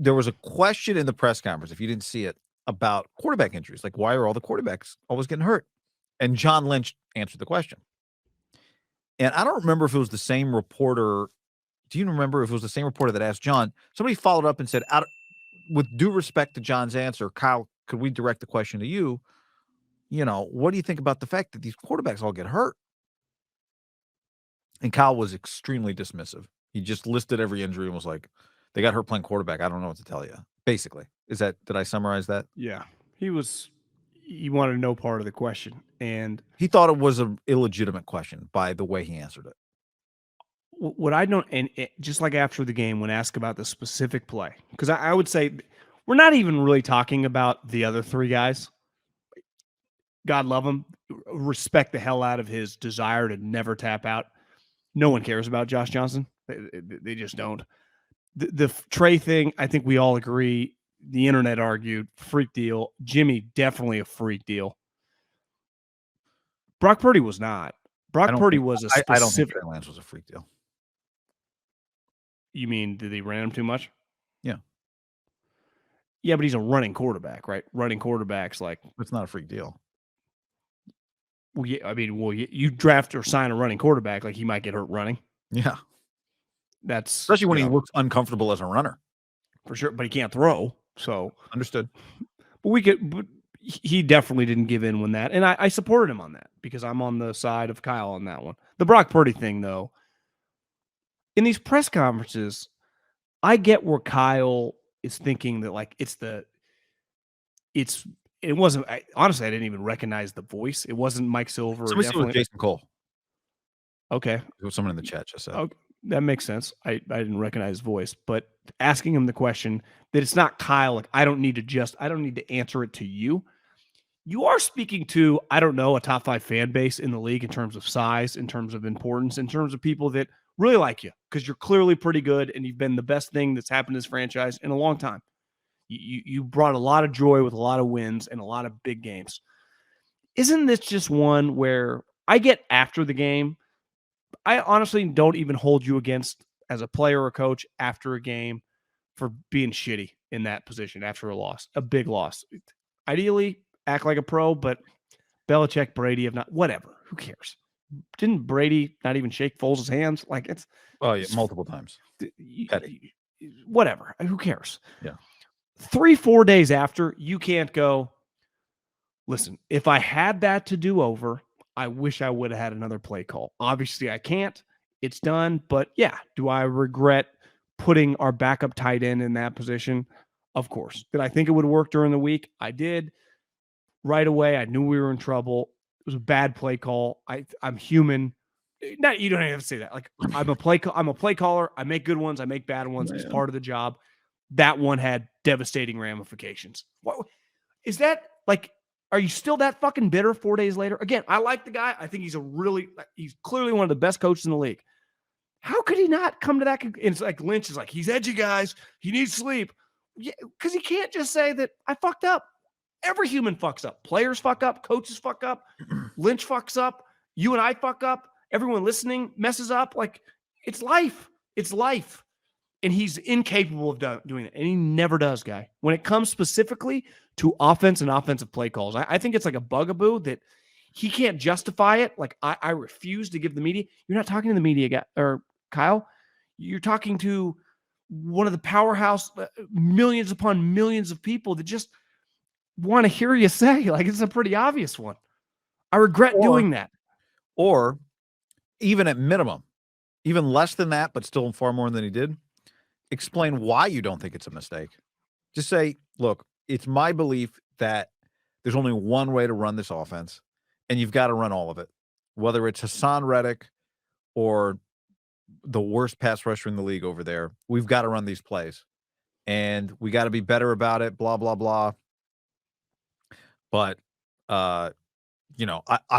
there was a question in the press conference, if you didn't see it, about quarterback injuries. Like, why are all the quarterbacks always getting hurt? And John Lynch answered the question. And I don't remember if it was the same reporter. Do you remember if it was the same reporter that asked John? Somebody followed up and said, with due respect to John's answer, Kyle, could we direct the question to you? What do you think about the fact that these quarterbacks all get hurt? And Kyle was extremely dismissive. He just listed every injury and was like, they got hurt playing quarterback. I don't know what to tell you. Basically. Did I summarize that? Yeah. He wanted no part of the question. And he thought it was an illegitimate question by the way he answered it. What I don't, and just like after the game when asked about the specific play, because I would say we're not even really talking about the other three guys. God love him. Respect the hell out of his desire to never tap out. No one cares about Josh Johnson. They just don't. The Trey thing, I think we all agree. The internet argued, freak deal. Jimmy, definitely a freak deal. Brock Purdy was not. Brock Purdy was a specific. I don't think Trey Lance was a freak deal. You mean, did they ran him too much? Yeah. Yeah, but he's a running quarterback, right? Running quarterbacks, like. It's not a freak deal. Well, yeah, I mean, you draft or sign a running quarterback, like he might get hurt running. Yeah. That's. Especially when he looks uncomfortable as a runner. For sure, but he can't throw, so. Understood. But he definitely didn't give in when that, and I supported him on that because I'm on the side of Kyle on that one. The Brock Purdy thing, though, in these press conferences, I get where Kyle is thinking that like it wasn't. Honestly, I didn't even recognize the voice. It wasn't Mike Silver. Somebody said it was Jason Cole. Okay, there was someone in the chat just said. Okay. That makes sense. I didn't recognize his voice, but asking him the question that it's not Kyle, like I don't need to answer it to you. You are speaking to, I don't know, a top 5 fan base in the league in terms of size, in terms of importance, in terms of people that really like you because you're clearly pretty good and you've been the best thing that's happened to this franchise in a long time. You brought a lot of joy with a lot of wins and a lot of big games. Isn't this just one where I get after the game? I honestly don't even hold you against as a player or coach after a game for being shitty in that position after a big loss. Ideally, act like a pro, but Belichick, Brady have not, whatever. Who cares? Didn't Brady not even shake Foles' hands? Like it's multiple times. Whatever. Who cares? Yeah. 3-4 days after, you can't go, listen, if I had that to do over, I wish I would have had another play call. Obviously, I can't. It's done. But yeah, do I regret putting our backup tight end in that position? Of course. Did I think it would work during the week? I did. Right away, I knew we were in trouble. It was a bad play call. I'm human. No, you don't have to say that. Like I'm a play caller. I make good ones. I make bad ones. It's part of the job. That one had devastating ramifications. What is that like? Are you still that fucking bitter 4 days later? Again, I like the guy. I think he's clearly one of the best coaches in the league. How could he not come to that? It's like Lynch is like, he's edgy, guys. He needs sleep. Yeah, because he can't just say that I fucked up. Every human fucks up. Players fuck up. Coaches fuck up. Lynch fucks up. You and I fuck up. Everyone listening messes up. Like, it's life. It's life. And he's incapable of doing it. And he never does, guy. When it comes specifically to offense and offensive play calls, I think it's like a bugaboo that he can't justify it. Like, I refuse to give the media. You're not talking to the media guy or Kyle. You're talking to one of the powerhouse millions upon millions of people that just want to hear you say, like, it's a pretty obvious one. I regret doing that. Or even at minimum, even less than that, but still far more than he did, explain why you don't think it's a mistake. Just say, look, it's my belief that there's only one way to run this offense, and you've got to run all of it, whether it's Hassan Reddick or the worst pass rusher in the league over there. We've got to run these plays, and we got to be better about it, blah, blah, blah. But, I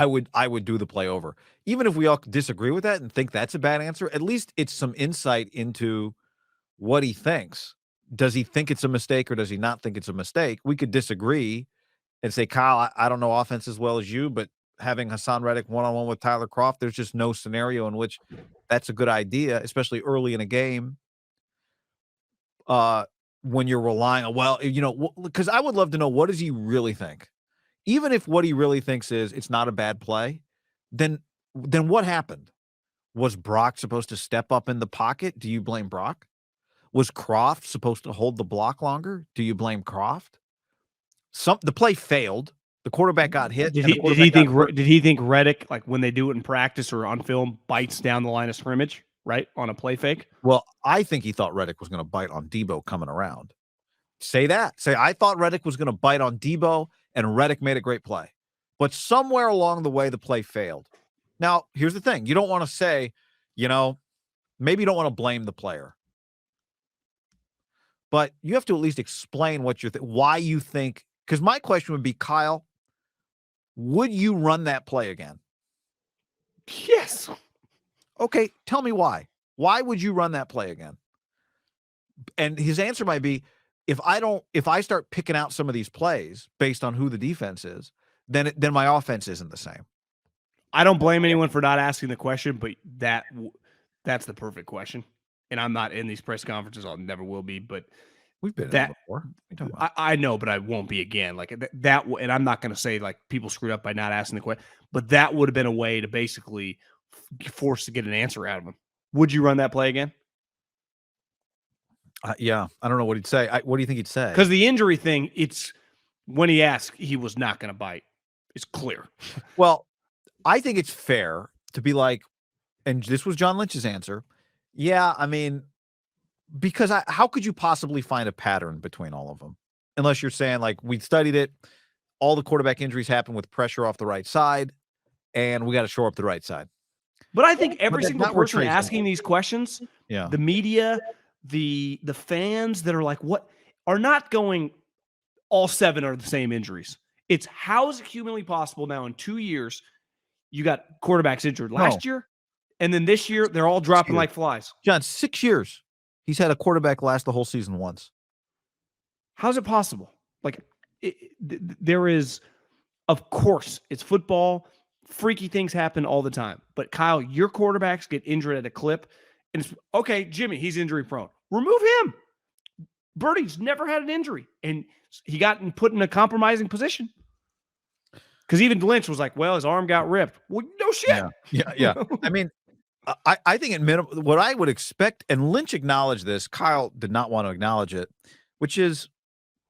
would do the play over. Even if we all disagree with that and think that's a bad answer, at least it's some insight into what he thinks. Does he think it's a mistake or does he not think it's a mistake? We could disagree and say, Kyle, I don't know offense as well as you, but having Hassan Reddick one-on-one with Tyler Kroft, there's just no scenario in which that's a good idea, especially early in a game. when you're relying on, well, because I would love to know, what does he really think? Even if what he really thinks is it's not a bad play, then what happened? Was Brock supposed to step up in the pocket? Do you blame Brock? Was Croft supposed to hold the block longer? Do you blame Croft? The play failed. The quarterback got hit. Did and the quarterback got hurt. he think Reddick, like when they do it in practice or on film, bites down the line of scrimmage, right, on a play fake? Well, I think he thought Reddick was going to bite on Debo coming around. Say that. Say, I thought Reddick was going to bite on Debo, and Reddick made a great play. But somewhere along the way, the play failed. Now, here's the thing. You don't want to say, maybe you don't want to blame the player. But you have to at least explain what why you think. Because my question would be, Kyle, would you run that play again? Yes. Okay, tell me why. Why would you run that play again? And his answer might be, if I start picking out some of these plays based on who the defense is, then my offense isn't the same. I don't blame anyone for not asking the question, but that's the perfect question. And I'm not in these press conferences. I'll never will be, but we've been in them before. I know, but I won't be again. Like that, and I'm not going to say like people screwed up by not asking the question, but that would have been a way to basically force to get an answer out of him. Would you run that play again? Yeah, I don't know what he'd say. What do you think he'd say? Because the injury thing, it's when he asked, he was not going to bite. It's clear. Well, I think it's fair to be like, and this was John Lynch's answer. Yeah, I mean, because how could you possibly find a pattern between all of them? Unless you're saying, like, we studied it, all the quarterback injuries happen with pressure off the right side, and we got to shore up the right side. But I think every single person asking these questions, yeah, the media, the fans that are like, what, are not going, all 7 are the same injuries. It's how is it humanly possible now in 2 years you got quarterbacks injured last year, and then this year they're all dropping like flies. John, 6 years. He's had a quarterback last the whole season once. How's it possible? Like, there is, of course, it's football. Freaky things happen all the time. But, Kyle, your quarterbacks get injured at a clip. And it's, okay, Jimmy, he's injury prone. Remove him. Purdy's never had an injury. And he got put in a compromising position. Because even Lynch was like, well, his arm got ripped. Well, no shit. Yeah. I mean, I think at minimum, what I would expect, and Lynch acknowledged this, Kyle did not want to acknowledge it, which is,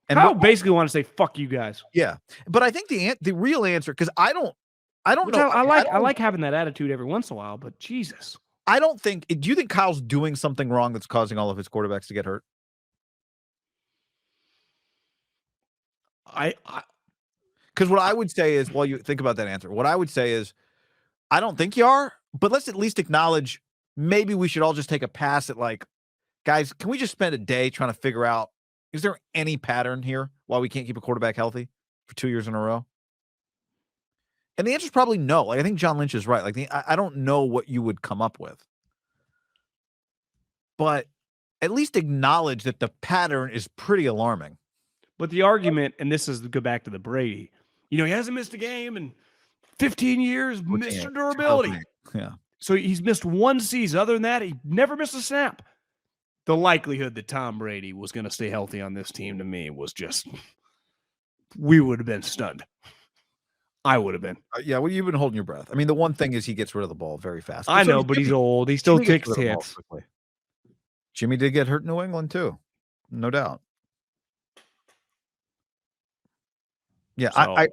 and Kyle basically want to say, fuck you guys. Yeah. But I think the real answer, because I don't know. I like having that attitude every once in a while, but Jesus. I don't think, do you think Kyle's doing something wrong that's causing all of his quarterbacks to get hurt? Because what I would say is, while you think about that answer, what I would say is, I don't think you are, but let's at least acknowledge maybe we should all just take a pass at, like, guys, can we just spend a day trying to figure out, is there any pattern here why we can't keep a quarterback healthy for 2 years in a row? And the answer is probably no. Like, I think John Lynch is right. Like, I don't know what you would come up with. But at least acknowledge that the pattern is pretty alarming. But the argument, and this is to go back to the Brady, he hasn't missed a game in 15 years, Mr. Durability. Yeah. So he's missed one season. Other than that, he never missed a snap. The likelihood that Tom Brady was going to stay healthy on this team, to me, was just, we would have been stunned. I would have been. Yeah, well, you've been holding your breath. I mean, the one thing is he gets rid of the ball very fast. I know, but he's old. He still takes hits. Jimmy did get hurt in New England, too. No doubt. Yeah, so,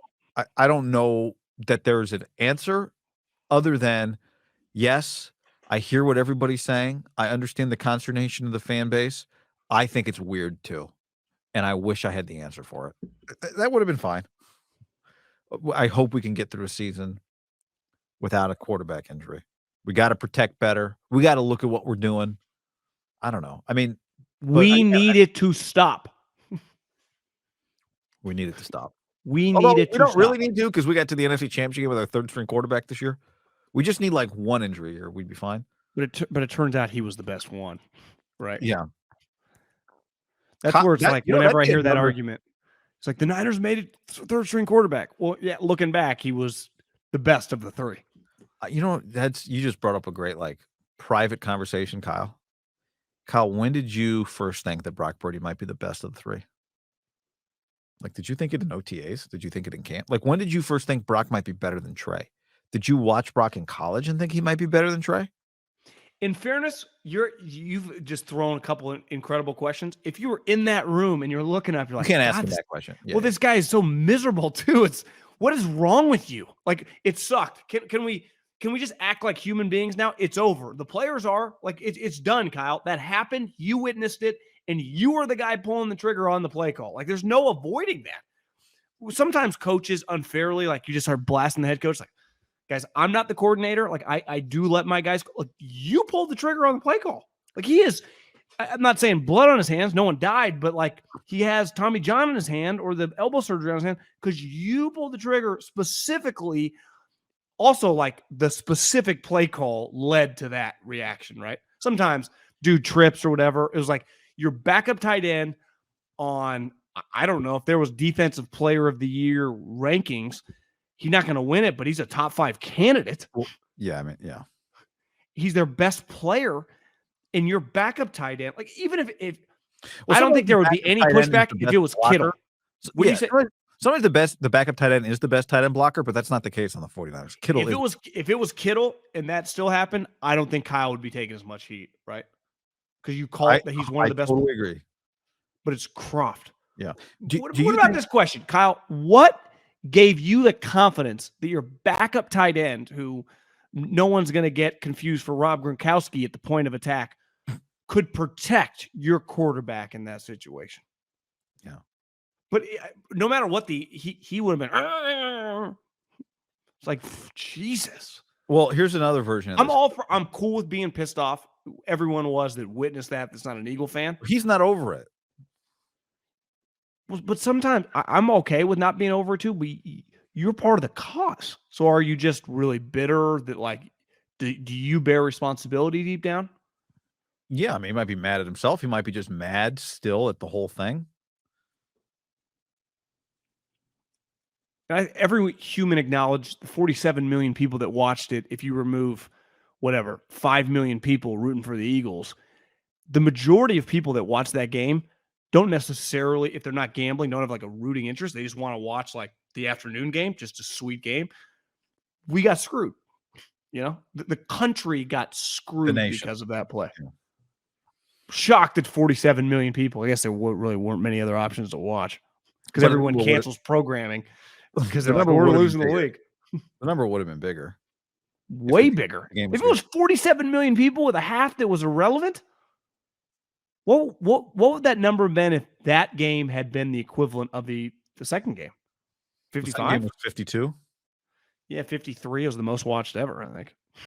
I don't know that there's an answer other than, yes, I hear what everybody's saying. I understand the consternation of the fan base. I think it's weird, too. And I wish I had the answer for it. That would have been fine. I hope we can get through a season without a quarterback injury. We got to protect better. We got to look at what we're doing. I don't know. I mean, we need it to stop. We need it to stop. We don't really need to, because we got to the NFC Championship game with our third-string quarterback this year. We just need like one injury or we'd be fine. But it turns out he was the best one, right? Yeah. That's where it's like, whenever I hear that argument, it's like the Niners made it third-string quarterback. Well, yeah, looking back, he was the best of the three. You just brought up a great, like, private conversation, Kyle. Kyle, when did you first think that Brock Purdy might be the best of the three? Like, did you think it in OTAs? Did you think it in camp? Like, when did you first think Brock might be better than Trey? Did you watch Brock in college and think he might be better than Trey? In fairness, you've just thrown a couple of incredible questions. If you were in that room and you're looking up, you're like, You can't ask "God, him this- that question. Yeah, well, this guy is so miserable too. It's what is wrong with you? Like, it sucked. Can we just act like human beings now? It's over. The players are like, it's done, Kyle. That happened. You witnessed it, and you were the guy pulling the trigger on the play call. Like, there's no avoiding that. Sometimes coaches unfairly, like, you just start blasting the head coach, like, guys, I'm not the coordinator. Like, I do let my guys go. Like, you pulled the trigger on the play call. Like, he is, I'm not saying blood on his hands. No one died, but like, he has Tommy John in his hand or the elbow surgery on his hand because you pulled the trigger specifically. Also, like, the specific play call led to that reaction, right? Sometimes dude trips or whatever. It was like your backup tight end on, I don't know if there was defensive player of the year rankings. He's not going to win it, but he's a top 5 candidate. Well, yeah, I mean, yeah. He's their best player, and your backup tight end. Like, even if Well, I don't think there would be backup any tight end is pushback the if best it was blocker. Kittle. What do you say? Sometimes the backup tight end is the best tight end blocker, but that's not the case on the 49ers. Kittle is. If it was Kittle and that still happened, I don't think Kyle would be taking as much heat, right? Because you call it that he's one of the best. I totally agree. But it's Croft. Yeah. What about this question, Kyle? What gave you the confidence that your backup tight end, who no one's going to get confused for Rob Gronkowski at the point of attack, could protect your quarterback in that situation? Yeah. But no matter what he would have been. It's like, Jesus. Well, here's another version of this. I'm cool with being pissed off. Everyone was that witnessed that's not an Eagle fan. He's not over it. But sometimes I'm okay with not being over it too. But you're part of the cause. So are you just really bitter that, like, do you bear responsibility deep down? Yeah, I mean, he might be mad at himself. He might be just mad still at the whole thing. Every human acknowledged the 47 million people that watched it. If you remove whatever 5 million people rooting for the Eagles, the majority of people that watch that game don't necessarily, if they're not gambling, don't have like a rooting interest. They just want to watch like the afternoon game, just a sweet game. We got screwed. You know, the country got screwed because of that play. Yeah. Shocked at 47 million people. I guess there really weren't many other options to watch because everyone cancels programming because they're like, we're losing the league. The number would have been bigger. Way bigger. If it was 47 million people with a half that was irrelevant, what would that number have been if that game had been the equivalent of the second game? 55? The second game was 52? Yeah, 53 was the most watched ever, I think.